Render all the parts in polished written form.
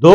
2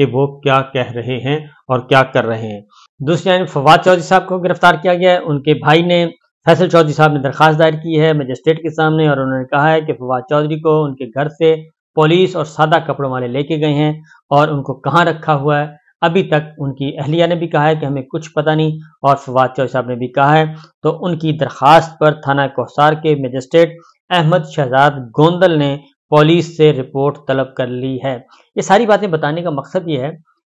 کہ وہ کیا کہہ رہے ہیں اور کیا کر رہے ہیں۔ دوسری جانب فواد چودھری صاحب کو گرفتار کیا گیا ہے۔ ان کے بھائی نے فیصل چودھری صاحب نے درخواست دائر کی ہے مجسٹریٹ کے سامنے، اور انہوں نے کہا ہے کہ فواد چودھری کو ان کے گھر سے پولیس اور سادہ کپڑوں والے لے کے گئے ہیں اور ان کو کہاں رکھا ہوا ہے ابھی تک ان کی اہلیہ نے بھی کہا ہے کہ ہمیں کچھ پتہ نہیں، اور فواد چودھری صاحب نے بھی کہا ہے۔ تو ان کی درخواست پر تھانہ کوہسار کے مجسٹریٹ احمد شہزاد گوندل نے پولیس سے رپورٹ طلب کر لی ہے۔ یہ ساری باتیں بتانے کا مقصد یہ ہے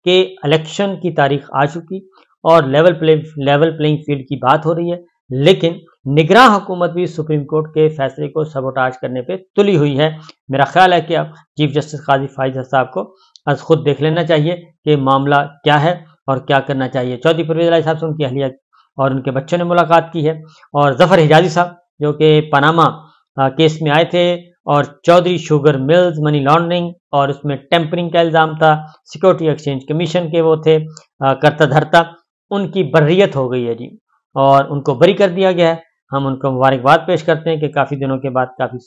کہ الیکشن کی تاریخ آ چکی اور لیول پلینگ فیلڈ کی بات ہو رہی ہے، لیکن نگراں حکومت بھی سپریم کورٹ کے فیصلے کو سبوٹاج کرنے پہ تلی ہوئی ہے۔ میرا خیال ہے کہ اب چیف جسٹس قاضی فائز صاحب کو از خود دیکھ لینا چاہیے کہ معاملہ کیا ہے اور کیا کرنا چاہیے۔ چودھری پرویز الہی صاحب سے ان کی اہلیہ اور ان کے بچوں نے ملاقات کی ہے، اور ظفر حجازی صاحب جو کہ پاناما کیس میں آئے تھے اور Chaudhry sugar mills money laundering اور اس میں ٹیمپرنگ کا الزام تھا، سیکورٹی ایکسچینج کمیشن کے وہ تھے کرتا دھرتا، ان کی بریت ہو گئی ہے جی، اور ان کو بری کر دیا گیا ہے۔ ہم ان کو مبارکباد پیش کرتے ہیں کہ کافی دنوں کے بعد، کافی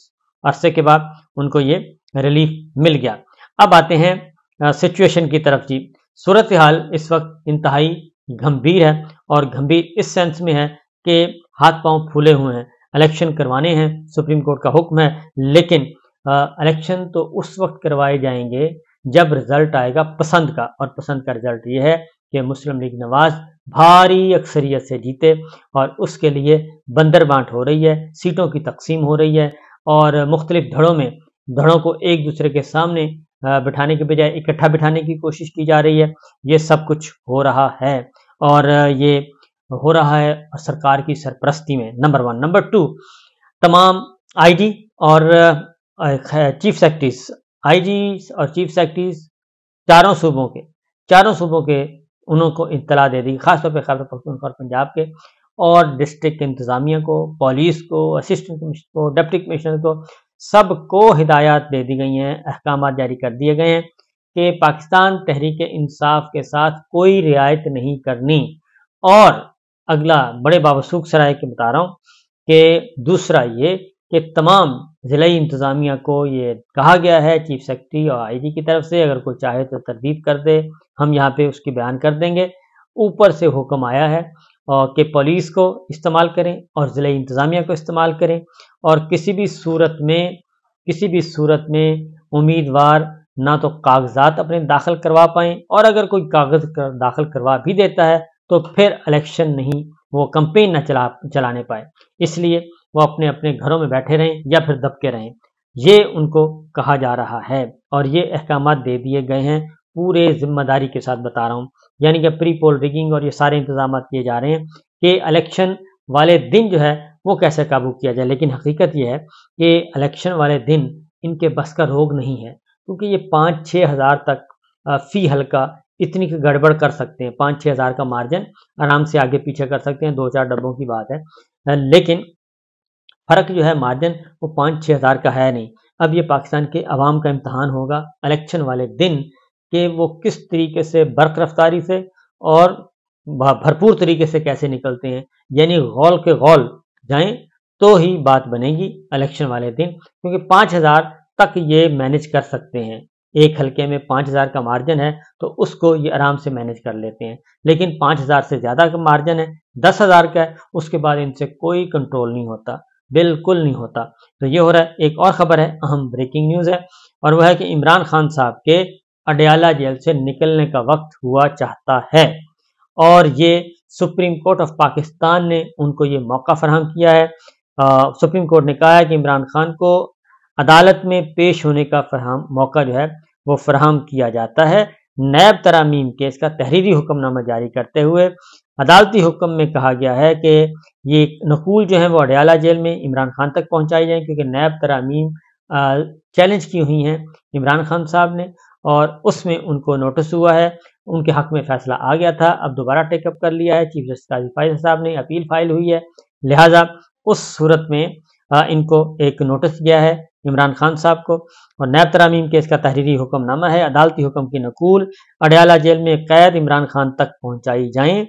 عرصے کے بعد ان کو یہ ریلیف مل گیا۔ اب آتے ہیں سچویشن کی طرف جی۔ صورتحال اس وقت انتہائی گھمبیر ہے، اور گھمبیر اس سینس میں ہے کہ ہاتھ پاؤں پھولے ہوئے ہیں، الیکشن کروانے ہیں، سپریم کورٹ کا حکم ہے، لیکن الیکشن تو اس وقت کروائے جائیں گے جب رزلٹ آئے گا پسند کا، اور پسند کا رزلٹ یہ ہے کہ مسلم لیگ نواز بھاری اکثریت سے جیتے، اور اس کے لیے بندر بانٹ ہو رہی ہے، سیٹوں کی تقسیم ہو رہی ہے، اور مختلف دھڑوں کو ایک دوسرے کے سامنے بٹھانے کے بجائے اکٹھا بٹھانے کی کوشش کی جا رہی ہے۔ یہ سب کچھ ہو رہا ہے، اور یہ ہو رہا ہے سرکار کی سرپرستی میں، نمبر 1۔ نمبر 2، تمام آئی جی اور چیف سیکرٹریز، آئی جی اور چیف سیکرٹریز چاروں صوبوں کے انہوں کو اطلاع دے دی، خاص طور پہ خیبر پختونخوا اور پنجاب کے، اور ڈسٹرکٹ انتظامیہ کو، پولیس کو، اسسٹنٹ کمشنر کو، ڈپٹی کمشنر کو، سب کو ہدایات دے دی گئی ہیں، احکامات جاری کر دیے گئے ہیں کہ پاکستان تحریک انصاف کے ساتھ کوئی رعایت نہیں کرنی۔ اور اگلا بڑے بابسوخ سرائے کے بتا رہا ہوں کہ دوسرا یہ کہ تمام ضلعی انتظامیہ کو یہ کہا گیا ہے چیف سیکرٹری اور آئی جی کی طرف سے، اگر کوئی چاہے تو تردید کر دے، ہم یہاں پہ اس کی بیان کر دیں گے۔ اوپر سے حکم آیا ہے کہ پولیس کو استعمال کریں اور ضلعی انتظامیہ کو استعمال کریں، اور کسی بھی صورت میں امیدوار نہ تو کاغذات اپنے داخل کروا پائیں، اور اگر کوئی کاغذ داخل کروا بھی دیتا ہے تو پھر الیکشن نہیں، وہ کمپین نہ چلانے پائے، اس لیے وہ اپنے گھروں میں بیٹھے رہیں یا پھر دبکے رہیں، یہ ان کو کہا جا رہا ہے، اور یہ احکامات دے دیے گئے ہیں پورے ذمہ داری کے ساتھ بتا رہا ہوں، یعنی کہ پری پول ریگنگ اور یہ سارے انتظامات کیے جا رہے ہیں کہ الیکشن والے دن جو ہے وہ کیسے قابو کیا جائے۔ لیکن حقیقت یہ ہے کہ الیکشن والے دن ان کے بس کا روگ نہیں ہے، کیونکہ یہ 5-6 ہزار تک فی حلقہ اتنی گڑبڑ کر سکتے ہیں، 5-6 ہزار کا مارجن آرام سے آگے پیچھے کر سکتے ہیں، 2-4 ڈبوں کی بات ہے، لیکن فرق جو ہے مارجن وہ 5-6 ہزار کا ہے نہیں۔ اب یہ پاکستان کے عوام کا امتحان ہوگا الیکشن والے دن کہ وہ کس طریقے سے برق رفتاری سے اور بھرپور طریقے سے کیسے نکلتے ہیں، یعنی غول کے غول جائیں تو ہی بات بنے گی الیکشن والے دن، کیونکہ 5,000 تک یہ مینج کر سکتے ہیں، ایک حلقے میں 5,000 کا مارجن ہے تو اس کو یہ آرام سے مینج کر لیتے ہیں، لیکن 5,000 سے زیادہ کا مارجن ہے، 10,000 کا ہے، اس کے بعد ان سے کوئی کنٹرول نہیں ہوتا، بالکل نہیں ہوتا۔ تو یہ ہو رہا ہے۔ ایک اور خبر ہے، اہم بریکنگ نیوز ہے، اور وہ ہے کہ عمران خان صاحب کے اڈیالہ جیل سے نکلنے کا وقت ہوا چاہتا ہے، اور یہ سپریم کورٹ آف پاکستان نے ان کو یہ موقع فراہم کیا ہے۔ سپریم کورٹ نے کہا ہے کہ عمران خان کو عدالت میں پیش ہونے کا موقع جو ہے وہ فراہم کیا جاتا ہے۔ نیب ترامیم کیس کا تحریری حکم نامہ جاری کرتے ہوئے عدالتی حکم میں کہا گیا ہے کہ یہ نقول جو ہیں وہ اڈیالہ جیل میں عمران خان تک پہنچائی جائیں، کیونکہ نیب ترامیم چیلنج کی ہوئی ہیں عمران خان صاحب نے، اور اس میں ان کو نوٹس ہوا ہے، ان کے حق میں فیصلہ آ گیا تھا، اب دوبارہ ٹیک اپ کر لیا ہے چیف جسٹس قاضی فائز صاحب نے، اپیل فائل ہوئی ہے، لہٰذا اس صورت میں ان کو ایک نوٹس گیا ہے عمران خان صاحب کو، اور نیب ترامیم کیس کا تحریری حکم نامہ ہے، عدالتی حکم کی نقول اڈیالہ جیل میں قید عمران خان تک پہنچائی جائیں،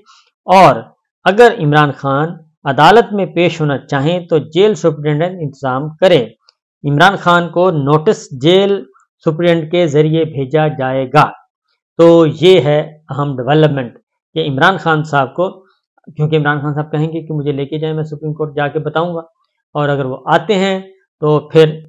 اور اگر عمران خان عدالت میں پیش ہونا چاہیں تو جیل سپرنٹینڈنٹ انتظام کرے۔ عمران خان کو نوٹس جیل سپرنٹینڈنٹ کے ذریعے بھیجا جائے گا۔ تو یہ ہے اہم ڈیولپمنٹ کہ عمران خان صاحب کو، کیونکہ عمران خان صاحب کہیں گے کہ مجھے لے کے جائیں، میں سپریم کورٹ جا کے بتاؤں گا، اور اگر وہ آتے ہیں تو پھر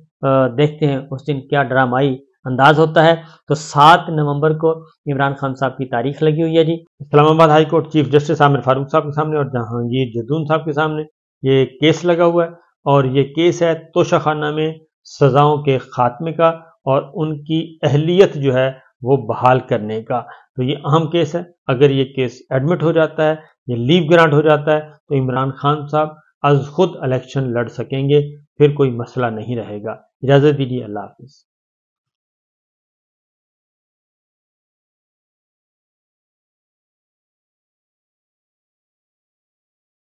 دیکھتے ہیں اس دن کیا ڈرامائی انداز ہوتا ہے۔ تو 7 نومبر کو عمران خان صاحب کی تاریخ لگی ہوئی ہے جی، اسلام آباد ہائی کورٹ چیف جسٹس عامر فاروق صاحب کے سامنے اور جہانگیر جدون صاحب کے سامنے یہ کیس لگا ہوا ہے، اور یہ کیس ہے توشہ خانہ میں سزاؤں کے خاتمے کا اور ان کی اہلیت جو ہے وہ بحال کرنے کا۔ تو یہ اہم کیس ہے، اگر یہ کیس ایڈمٹ ہو جاتا ہے، یہ لیو گرانٹ ہو جاتا ہے، تو عمران خان صاحب از خود الیکشن لڑ سکیں گے، پھر کوئی مسئلہ نہیں رہے گا۔ اجازت دیجیے، اللہ حافظ۔